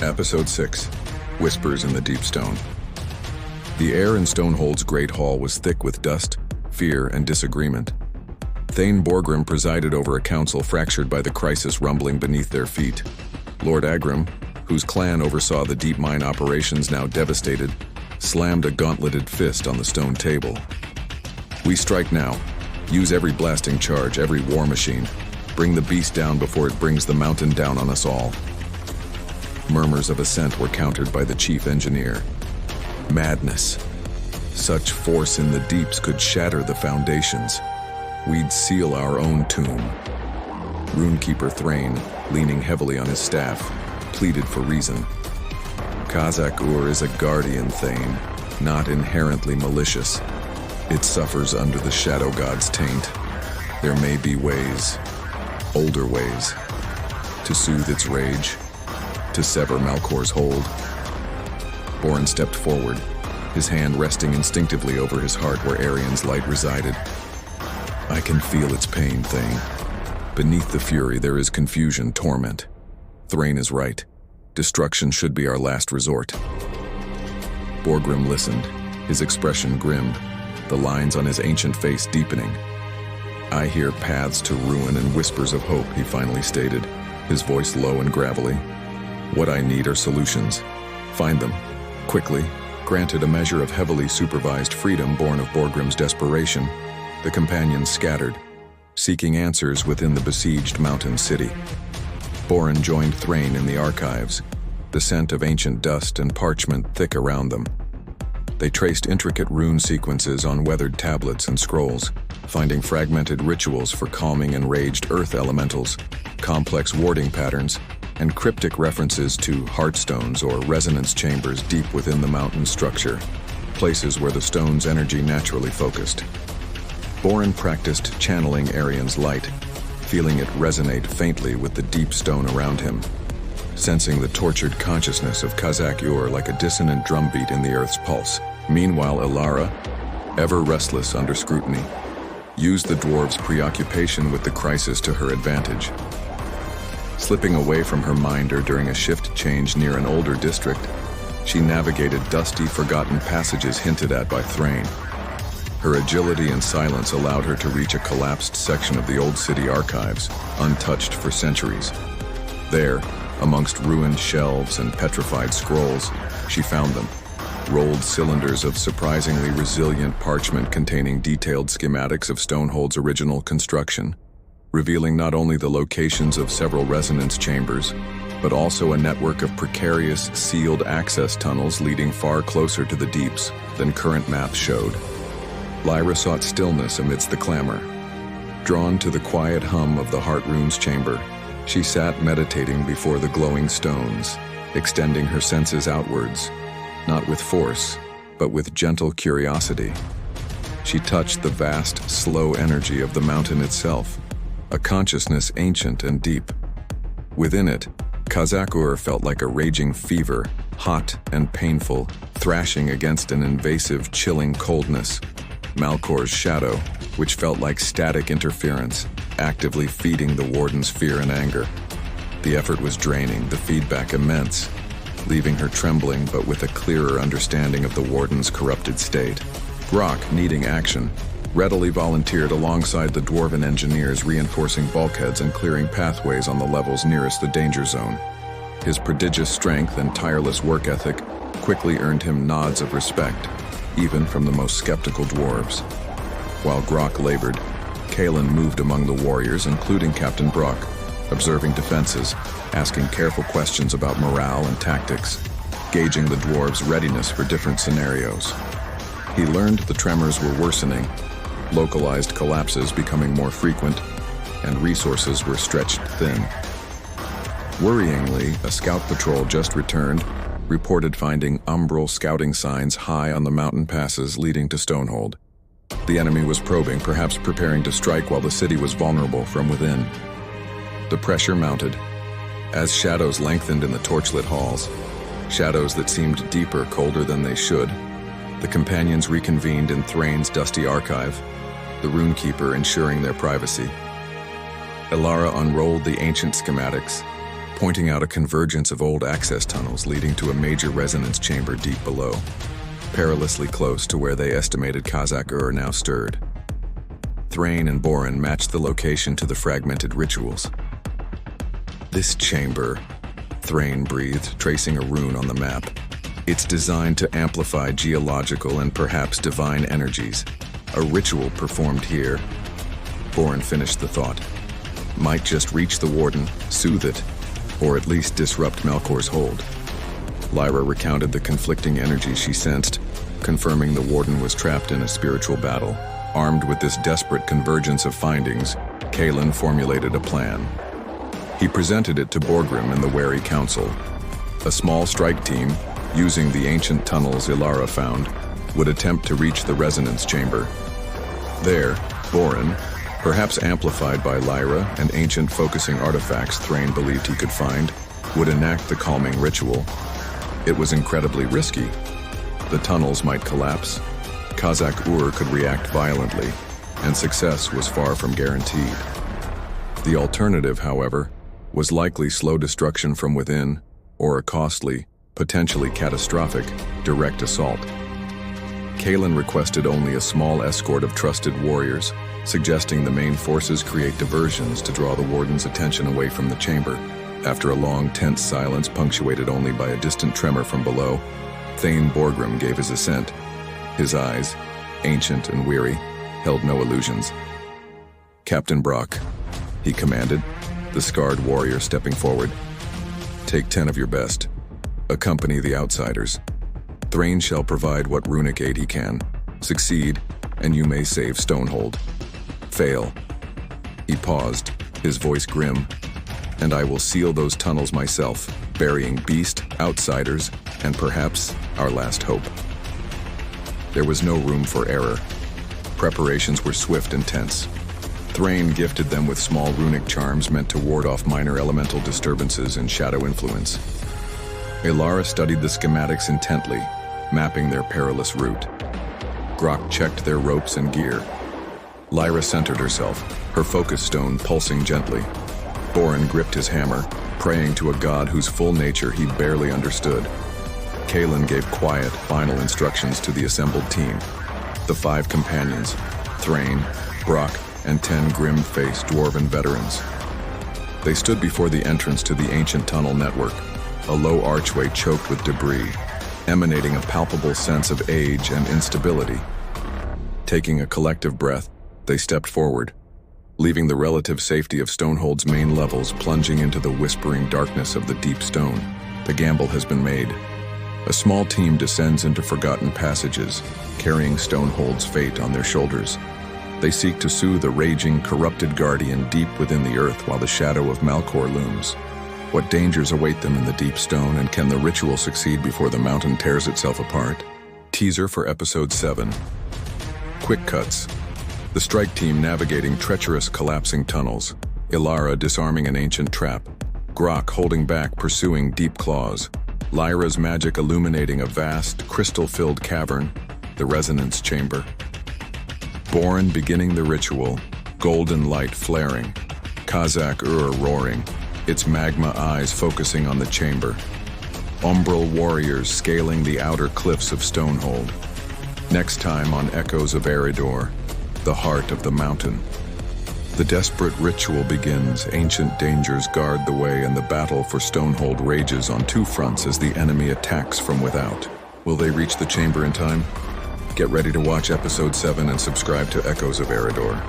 Episode 6, Whispers in the Deep Stone. The air in Stonehold's great hall was thick with dust, fear, and disagreement. Thane Borgrim presided over a council fractured by the crisis rumbling beneath their feet. Lord Agrim, whose clan oversaw the deep mine operations now devastated, slammed a gauntleted fist on the stone table. "We strike now. Use every blasting charge, every war machine. Bring the beast down before it brings the mountain down on us all." Murmurs of assent were countered by the chief engineer. Madness. Such force in the deeps could shatter the foundations. We'd seal our own tomb. Runekeeper Thrain, leaning heavily on his staff, pleaded for reason. Khazak-Ur is a guardian Thane, not inherently malicious. It suffers under the Shadow God's taint. There may be ways, older ways, to soothe its rage, to sever Malkor's hold. Borin stepped forward, his hand resting instinctively over his heart where Arian's light resided. "I can feel its pain, Thane. Beneath the fury there is confusion, torment. Thrain is right. Destruction should be our last resort." Borgrim listened, his expression grim, the lines on his ancient face deepening. "I hear paths to ruin and whispers of hope," he finally stated, his voice low and gravelly. "What I need are solutions. Find them, quickly." Granted a measure of heavily supervised freedom born of Borgrim's desperation, the companions scattered, seeking answers within the besieged mountain city. Borin joined Thrain in the archives, the scent of ancient dust and parchment thick around them. They traced intricate rune sequences on weathered tablets and scrolls, finding fragmented rituals for calming enraged earth elementals, complex warding patterns, and cryptic references to heartstones or resonance chambers deep within the mountain structure, places where the stone's energy naturally focused. Borin practiced channeling Arian's light, feeling it resonate faintly with the deep stone around him, sensing the tortured consciousness of Khazak-Ur like a dissonant drumbeat in the earth's pulse. Meanwhile, Elara, ever restless under scrutiny, used the dwarves' preoccupation with the crisis to her advantage. Slipping away from her minder during a shift change near an older district, she navigated dusty, forgotten passages hinted at by Thrain. Her agility and silence allowed her to reach a collapsed section of the old city archives, untouched for centuries. There, amongst ruined shelves and petrified scrolls, she found them, rolled cylinders of surprisingly resilient parchment containing detailed schematics of Stonehold's original construction, revealing not only the locations of several resonance chambers, but also a network of precarious, sealed access tunnels leading far closer to the deeps than current maps showed. Lyra sought stillness amidst the clamor. Drawn to the quiet hum of the Heart Rune's chamber, she sat meditating before the glowing stones, extending her senses outwards, not with force, but with gentle curiosity. She touched the vast, slow energy of the mountain itself, a consciousness ancient and deep. Within it, Khazak-Ur felt like a raging fever, hot and painful, thrashing against an invasive, chilling coldness. Malkor's shadow, which felt like static interference, actively feeding the Warden's fear and anger. The effort was draining, the feedback immense, leaving her trembling but with a clearer understanding of the Warden's corrupted state. Grok, needing action, readily volunteered alongside the Dwarven engineers reinforcing bulkheads and clearing pathways on the levels nearest the danger zone. His prodigious strength and tireless work ethic quickly earned him nods of respect, even from the most skeptical dwarves. While Grok labored, Kaelen moved among the warriors, including Captain Brock, observing defenses, asking careful questions about morale and tactics, gauging the dwarves' readiness for different scenarios. He learned the tremors were worsening, localized collapses becoming more frequent, and resources were stretched thin. Worryingly, a scout patrol just returned, reported finding Umbral scouting signs high on the mountain passes leading to Stonehold. The enemy was probing, perhaps preparing to strike while the city was vulnerable from within. The pressure mounted, as shadows lengthened in the torchlit halls, shadows that seemed deeper, colder than they should. The companions reconvened in Thrain's dusty archive, the Runekeeper ensuring their privacy. Elara unrolled the ancient schematics, pointing out a convergence of old access tunnels leading to a major resonance chamber deep below, perilously close to where they estimated Khazak-Ur now stirred. Thrain and Borin matched the location to the fragmented rituals. "This chamber," Thrain breathed, tracing a rune on the map. "It's designed to amplify geological and perhaps divine energies. A ritual performed here," Borin finished the thought, "might just reach the Warden, soothe it, or at least disrupt Malkor's hold." Lyra recounted the conflicting energies she sensed, confirming the Warden was trapped in a spiritual battle. Armed with this desperate convergence of findings, Kaelen formulated a plan. He presented it to Borgrim and the wary council. A small strike team, using the ancient tunnels Elara found, would attempt to reach the resonance chamber. There, Borin, perhaps amplified by Lyra and ancient focusing artifacts Thrain believed he could find, would enact the calming ritual. It was incredibly risky. The tunnels might collapse, Khazak-Ur could react violently, and success was far from guaranteed. The alternative, however, was likely slow destruction from within, or a costly, potentially catastrophic, direct assault. Kaelen requested only a small escort of trusted warriors, suggesting the main forces create diversions to draw the Warden's attention away from the chamber. After a long, tense silence punctuated only by a distant tremor from below, Thane Borgrim gave his assent. His eyes, ancient and weary, held no illusions. "Captain Brock," he commanded, the scarred warrior stepping forward. "Take 10 of your best. Accompany the outsiders. Thrain shall provide what runic aid he can. Succeed, and you may save Stonehold. Fail." He paused, his voice grim. "And I will seal those tunnels myself, burying beast, outsiders, and perhaps our last hope." There was no room for error. Preparations were swift and tense. Thrain gifted them with small runic charms meant to ward off minor elemental disturbances and shadow influence. Elara studied the schematics intently, mapping their perilous route. Grok checked their ropes and gear. Lyra centered herself, her focus stone pulsing gently. Borin gripped his hammer, praying to a god whose full nature he barely understood. Kaelen gave quiet, final instructions to the assembled team. The 5 companions, Thrain, Brock, and 10 grim-faced Dwarven veterans. They stood before the entrance to the ancient tunnel network, a low archway choked with debris, emanating a palpable sense of age and instability. Taking a collective breath, they stepped forward, leaving the relative safety of Stonehold's main levels plunging into the whispering darkness of the deep stone. The gamble has been made. A small team descends into forgotten passages, carrying Stonehold's fate on their shoulders. They seek to soothe a raging, corrupted guardian deep within the earth while the shadow of Malkor looms. What dangers await them in the deep stone, and can the ritual succeed before the mountain tears itself apart? Teaser for Episode 7. Quick cuts. The strike team navigating treacherous, collapsing tunnels. Elara disarming an ancient trap. Grok holding back, pursuing deep claws. Lyra's magic illuminating a vast, crystal-filled cavern, the resonance chamber. Borin beginning the ritual, golden light flaring. Khazak-Ur roaring, its magma eyes focusing on the chamber. Umbral warriors scaling the outer cliffs of Stonehold. Next time on Echoes of Eridor, the heart of the mountain. The desperate ritual begins, ancient dangers guard the way, and the battle for Stonehold rages on 2 fronts as the enemy attacks from without. Will they reach the chamber in time? Get ready to watch Episode 7 and subscribe to Echoes of Eridor.